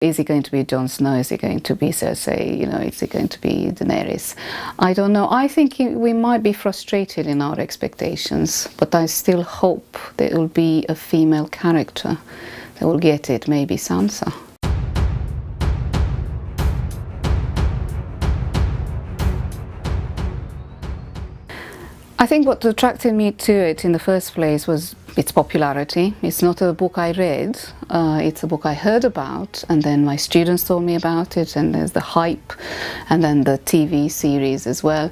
Is it going to be Jon Snow? Is it going to be Cersei? You know, is it going to be Daenerys? I don't know. I think we might be frustrated in our expectations, but I still hope there will be a female character that will get it, maybe Sansa. I think what attracted me to it in the first place was its popularity. It's not a book I read, it's a book I heard about, and then my students told me about it, and there's the hype, and then the TV series as well.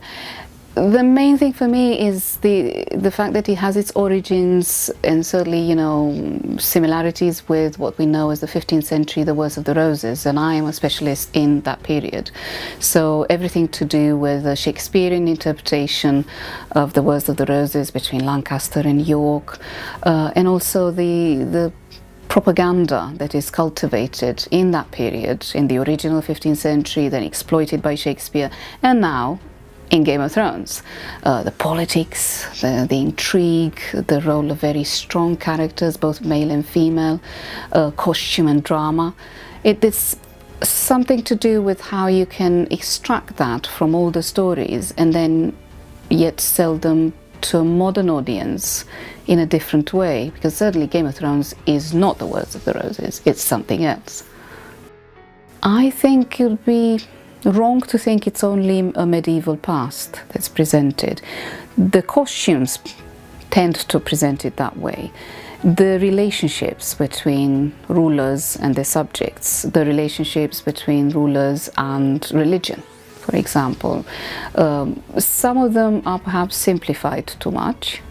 The main thing for me is the fact that it has its origins and certainly, you know, similarities with what we know as the 15th century, the Wars of the Roses, and I am a specialist in that period. So everything to do with the Shakespearean interpretation of the Wars of the Roses between Lancaster and York, and also the propaganda that is cultivated in that period, in the original 15th century, then exploited by Shakespeare, and now in Game of Thrones. The politics, the intrigue, the role of very strong characters, both male and female, costume and drama. It is something to do with how you can extract that from all the stories and then yet sell them to a modern audience in a different way, because certainly Game of Thrones is not the Wars of the Roses, it's something else. I think it would be wrong to think it's only a medieval past that's presented. The costumes tend to present it that way. The relationships between rulers and their subjects, the relationships between rulers and religion, for example. Some of them are perhaps simplified too much,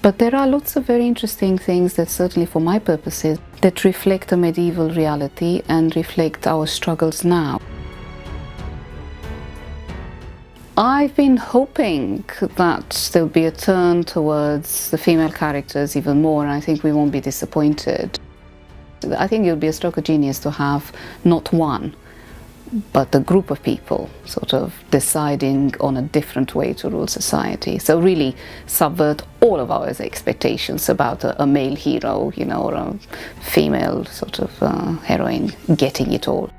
but there are lots of very interesting things that, certainly for my purposes, that reflect a medieval reality and reflect our struggles now. I've been hoping that there'll be a turn towards the female characters even more, and I think we won't be disappointed. I think it would be a stroke of genius to have not one, but a group of people sort of deciding on a different way to rule society. So really subvert all of our expectations about a male hero, you know, or a female sort of heroine getting it all.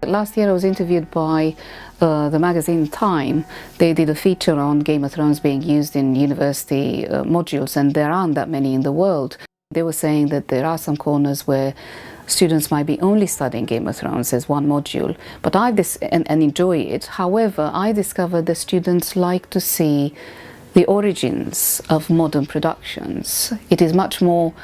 Last year I was interviewed by the magazine Time. They did a feature on Game of Thrones being used in university modules, and there aren't that many in the world. They were saying that there are some corners where students might be only studying Game of Thrones as one module, but and enjoy it. However, I discovered that students like to see the origins of modern productions. It is much more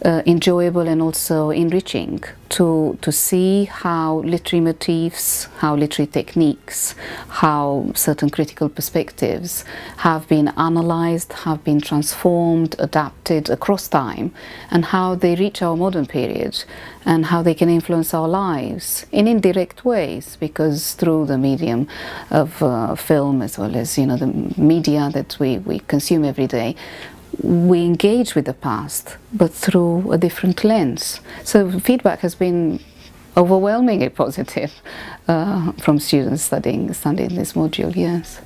enjoyable and also enriching to see how literary motifs, how literary techniques, how certain critical perspectives have been analysed, have been transformed, adapted across time, and how they reach our modern period and how they can influence our lives in indirect ways, because through the medium of film, as well as, you know, the media that we consume every day, we engage with the past, but through a different lens. So feedback has been overwhelmingly positive from students studying this module, yes.